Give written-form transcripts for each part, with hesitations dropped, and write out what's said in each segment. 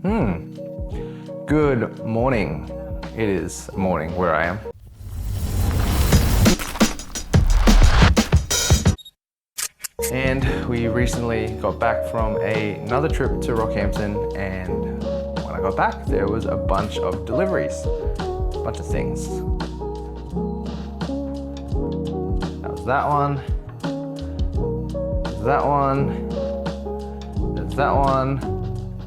Good morning. It is morning where I am. And we recently got back from another trip to Rockhampton, and when I got back, there was a bunch of deliveries, a bunch of things. That was that one, there's that one, there's that one,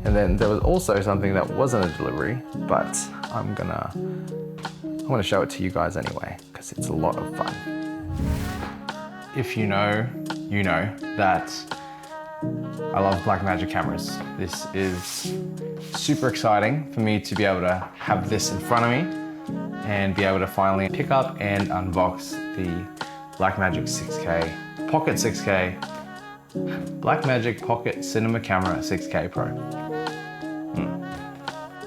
and then there was also something that wasn't a delivery, but I'm gonna show it to you guys anyway, because it's a lot of fun. If you know, you know that I love Blackmagic cameras. This is super exciting for me to be able to have this in front of me and be able to finally pick up and unbox the Blackmagic 6K, Pocket 6K, Blackmagic Pocket Cinema Camera 6K Pro.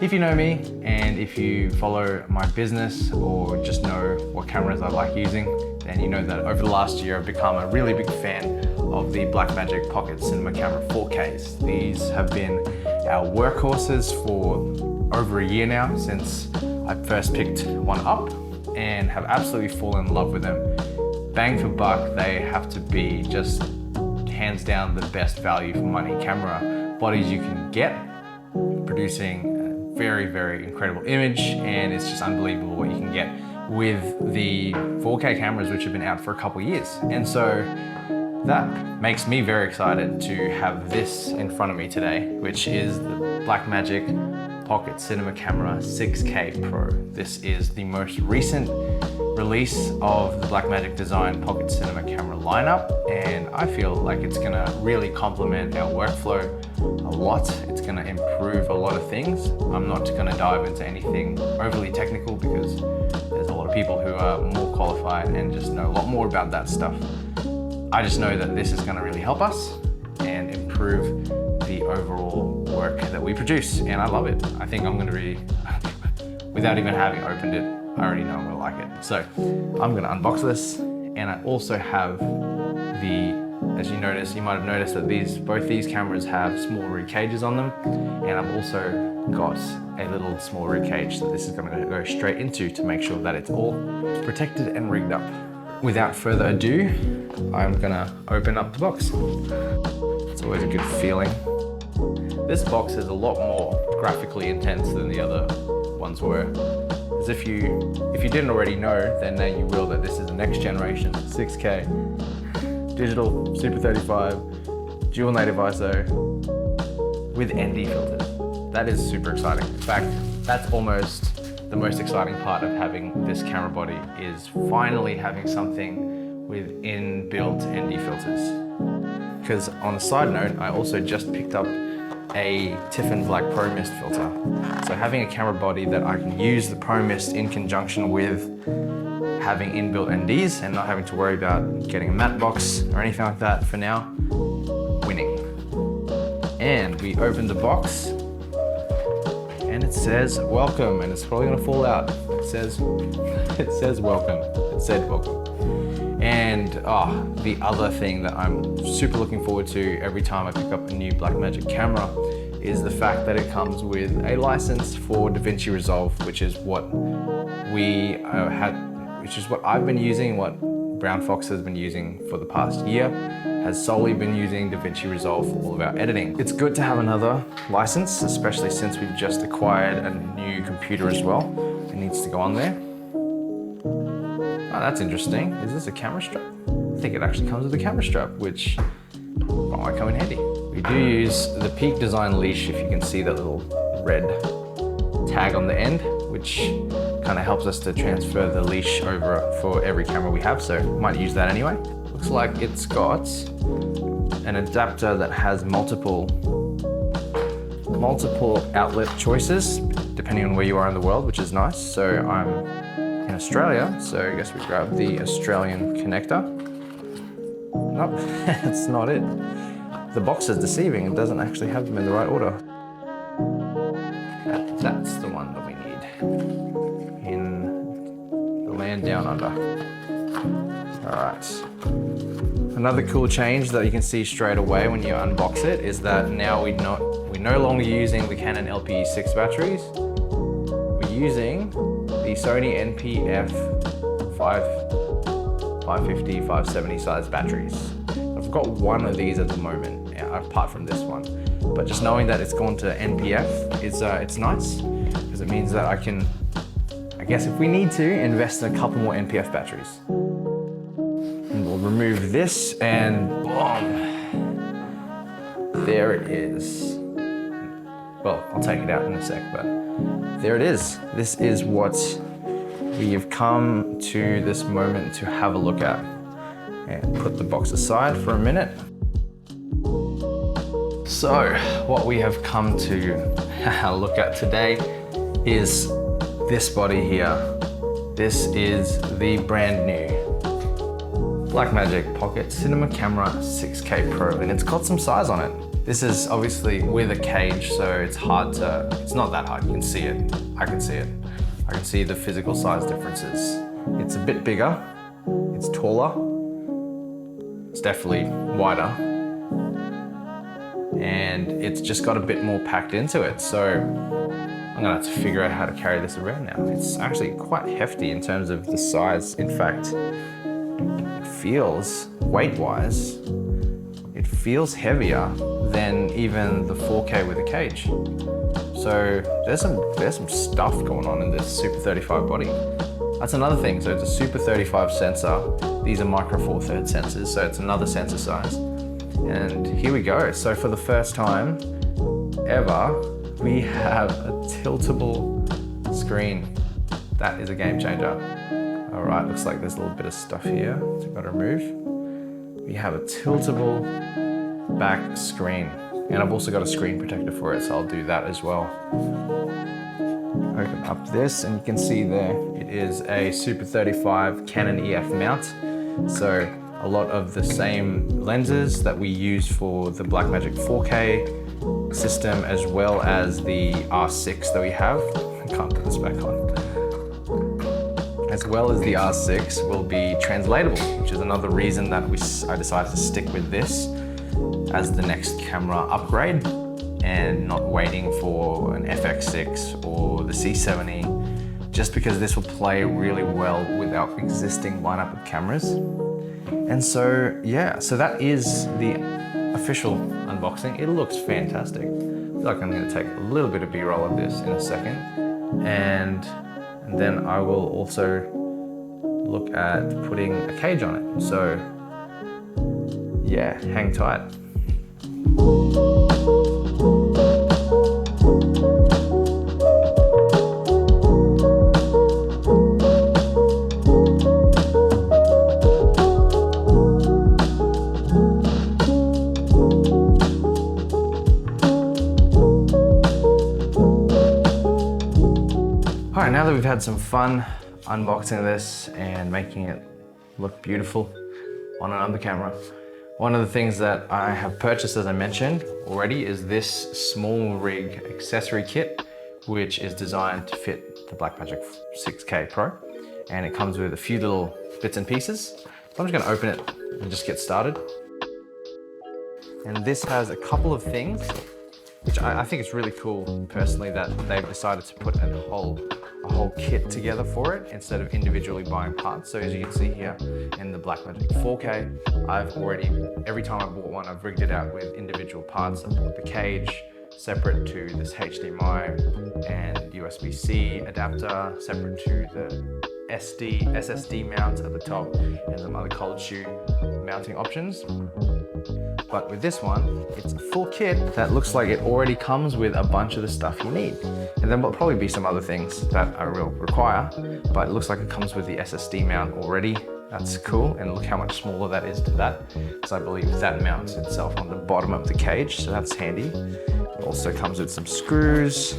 If you know me, and if you follow my business or just know what cameras I like using, then you know that over the last year I've become a really big fan of the Blackmagic Pocket Cinema Camera 4Ks. These have been our workhorses for over a year now, since I first picked one up, and have absolutely fallen in love with them. Bang for buck, they have to be just hands down the best value for money camera bodies you can get, producing very, very incredible image, and it's just unbelievable what you can get with the 4K cameras, which have been out for a couple years. And so that makes me very excited to have this in front of me today, which is the Blackmagic Pocket Cinema Camera 6K Pro. This is the most recent release of the Blackmagic Design Pocket Cinema Camera lineup, and I feel like it's gonna really complement our workflow a lot. It's gonna improve a lot of things. I'm not gonna dive into anything overly technical because there's a lot of people who are more qualified and just know a lot more about that stuff. I just know that this is gonna really help us and improve the overall work that we produce, and I love it. I think I'm gonna be, without even having opened it, I already know I'm gonna like it. So I'm gonna unbox this, and I also have as you might have noticed that both these cameras have Smallrig cages on them, and I've also got a little Smallrig cage that this is gonna go straight into to make sure that it's all protected and rigged up. Without further ado, I'm gonna open up the box. It's always a good feeling. This box is a lot more graphically intense than the other ones were. As if you didn't already know, then now you will, that this is the next generation 6K digital Super 35 dual native ISO with ND filters. That is super exciting. In fact, that's almost the most exciting part of having this camera body, is finally having something with inbuilt ND filters. Because on a side note, I also just picked up a Tiffin Black Pro Mist filter. So having a camera body that I can use the Pro Mist in conjunction with having inbuilt NDs and not having to worry about getting a matte box or anything like that, for now, winning. And we opened the box and it says welcome, and it's probably gonna fall out. It says welcome. It said welcome. And the other thing that I'm super looking forward to every time I pick up a new Blackmagic camera is the fact that it comes with a license for DaVinci Resolve, which is what I've been using, what Brown Fox has been using for the past year, has solely been using DaVinci Resolve for all of our editing. It's good to have another license, especially since we've just acquired a new computer as well. It needs to go on there. Oh, that's interesting. Is this a camera strap? I think it actually comes with a camera strap, which might come in handy. We do use the Peak Design leash, if you can see that little red tag on the end, which kind of helps us to transfer the leash over for every camera we have, so might use that anyway. Looks like it's got an adapter that has multiple outlet choices, depending on where you are in the world, which is nice. So I'm in Australia, so I guess we grab the Australian connector. Nope, that's not it. The box is deceiving, it doesn't actually have them in the right order. That's the one that we need in the land down under. All right. Another cool change that you can see straight away when you unbox it is that now we no we're no longer using the Canon LPE6 batteries. We're using the Sony NPF 550, 570 size batteries. I've got one of these at the moment, apart from this one. But just knowing that it's gone to NPF, it's nice, because it means that I can, I guess if we need to, invest in a couple more NPF batteries. And we'll remove this and boom. There it is. Well, I'll take it out in a sec, but there it is. This is what we have come to this moment to have a look at. And put the box aside for a minute. So, what we have come to look at today is this body here. This is the brand new Blackmagic Pocket Cinema Camera 6K Pro, and it's got some size on it. This is obviously with a cage, so it's not that hard, you can see it. I can see it. I can see the physical size differences. It's a bit bigger, it's taller, it's definitely wider, and it's just got a bit more packed into it. So I'm gonna have to figure out how to carry this around now. It's actually quite hefty in terms of the size. In fact, it feels, weight-wise, it feels heavier than even the 4K with a cage. So there's some stuff going on in this Super 35 body. That's another thing. So it's a Super 35 sensor. These are micro 4/3 sensors, so it's another sensor size. And here we go. So for the first time ever, we have a tiltable screen. That is a game changer. All right, looks like there's a little bit of stuff here to got to remove. We have a tiltable back screen. And I've also got a screen protector for it, so I'll do that as well. Open up this and you can see there, it is a Super 35 Canon EF mount. So a lot of the same lenses that we use for the Blackmagic 4K system, as well as the R6 that we have. I can't put this back on. As well as the R6 will be translatable, which is another reason that I decided to stick with this as the next camera upgrade and not waiting for an FX6 or the C70, just because this will play really well with our existing lineup of cameras. And so, yeah, so that is the official unboxing. It looks fantastic. I feel like I'm gonna take a little bit of B-roll of this in a second. And then I will also look at putting a cage on it. So, yeah, hang tight. Alright, now that we've had some fun unboxing this and making it look beautiful on another camera, one of the things that I have purchased, as I mentioned already, is this Smallrig accessory kit, which is designed to fit the Blackmagic 6K Pro. And it comes with a few little bits and pieces. So I'm just gonna open it and just get started. And this has a couple of things, which I think is really cool personally, that they've decided to put a whole kit together for it instead of individually buying parts. So as you can see here in the Blackmagic 4K, I've already, every time I bought one, I've rigged it out with individual parts. I bought the cage separate to this HDMI and USB-C adapter, separate to the SSD mount at the top, and some other cold shoe mounting options. But with this one, it's a full kit that looks like it already comes with a bunch of the stuff you need. And then there'll probably be some other things that I will require, but it looks like it comes with the SSD mount already. That's cool, and look how much smaller that is to that. So I believe that mounts itself on the bottom of the cage, so that's handy. It also comes with some screws.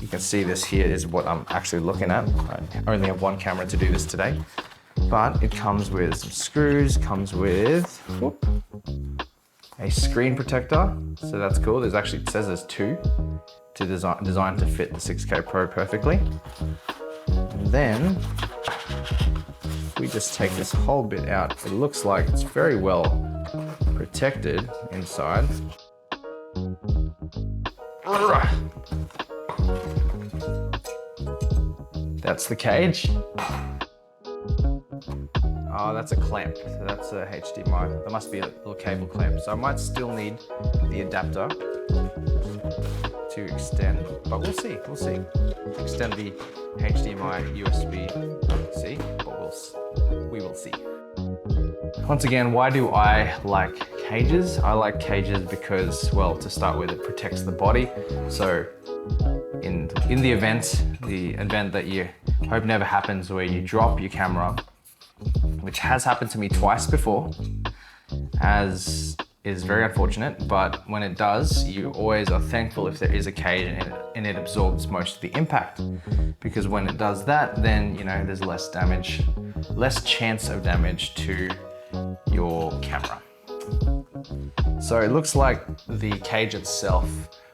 You can see this here is what I'm actually looking at. I only have one camera to do this today. But it comes with some screws, comes with a screen protector, so that's cool. There's actually, it says there's two designed to fit the 6K Pro perfectly. And then if we just take this whole bit out, it looks like it's very well protected inside. That's the cage. Oh, that's a clamp. So that's a HDMI. There must be a little cable clamp. So I might still need the adapter to extend, but we'll see. We'll see. Extend the HDMI USB-C, but we will see. Once again, why do I like cages? I like cages because, well, to start with, it protects the body. So in the event that you hope never happens, where you drop your camera, which has happened to me twice before, as is very unfortunate, but when it does, you always are thankful if there is a cage and it absorbs most of the impact. Because when it does that, then, you know, there's less damage, less chance of damage to your camera. So it looks like the cage itself,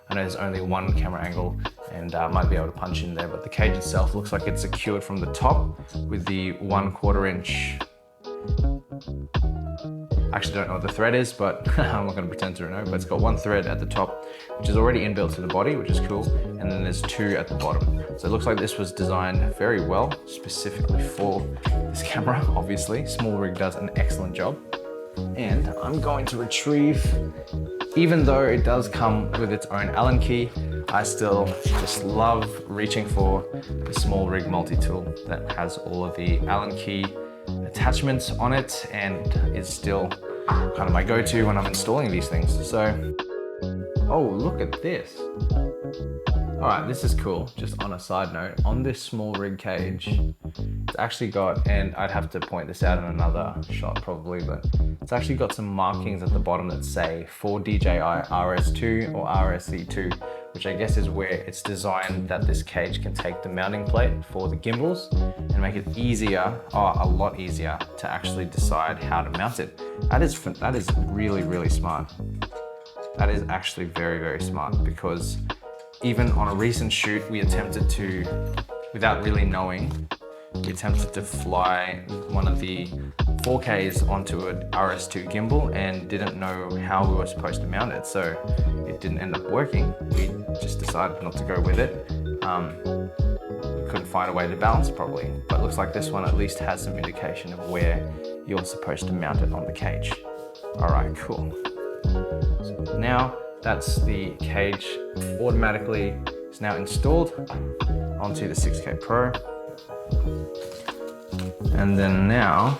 I know there's only one camera angle and I might be able to punch in there, but the cage itself looks like it's secured from the top with the 1/4 inch. I actually don't know what the thread is, but I'm not going to pretend to know, but it's got one thread at the top, which is already inbuilt to the body, which is cool. And then there's two at the bottom. So it looks like this was designed very well, specifically for this camera, obviously. Smallrig does an excellent job. And I'm going to retrieve, even though it does come with its own Allen key, I still just love reaching for the Smallrig multi-tool that has all of the Allen key attachments on it and is still kind of my go-to when I'm installing these things. So, oh, look at this. All right, this is cool. Just on a side note, on this Smallrig cage, it's actually got, and I'd have to point this out in another shot probably, but it's actually got some markings at the bottom that say for DJI RS2 or RSE2, which I guess is where it's designed that this cage can take the mounting plate for the gimbals and make it easier, a lot easier to actually decide how to mount it. That is really, really smart. That is actually very, very smart, because even on a recent shoot, we attempted to, without really knowing, we attempted to fly one of the 4Ks onto an RS2 gimbal and didn't know how we were supposed to mount it. So it didn't end up working. We just decided not to go with it. We couldn't find a way to balance properly, but it looks like this one at least has some indication of where you're supposed to mount it on the cage. All right, cool. So now that's the cage automatically is now installed onto the 6K Pro. And then now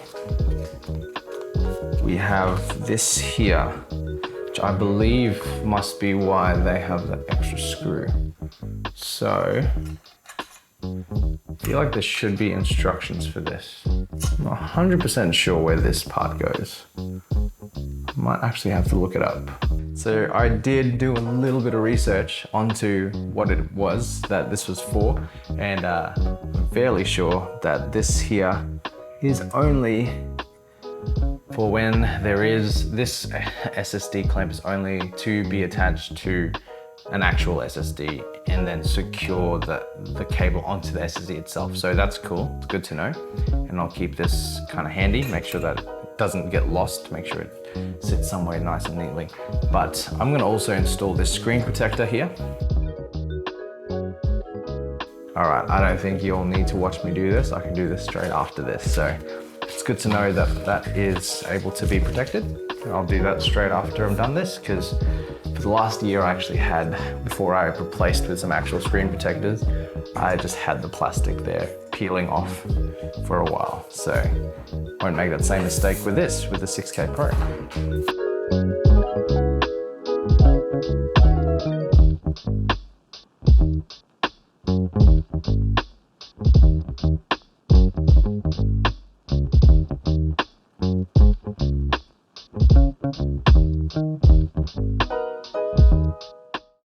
we have this here, which I believe must be why they have the extra screw. So I feel like there should be instructions for this. I'm not 100% sure where this part goes. I might actually have to look it up. So I did do a little bit of research onto what it was that this was for, and I'm fairly sure that this here is only for when there is, this SSD clamp is only to be attached to an actual SSD and then secure the cable onto the SSD itself. So that's cool, it's good to know. And I'll keep this kind of handy, make sure that it doesn't get lost, make sure it sits somewhere nice and neatly. But I'm gonna also install this screen protector here. All right, I don't think you'll need to watch me do this. I can do this straight after this. So it's good to know that that is able to be protected. I'll do that straight after I'm done this, because for the last year I actually had, before I replaced with some actual screen protectors, I just had the plastic there peeling off for a while. So won't make that same mistake with this, with the 6K Pro.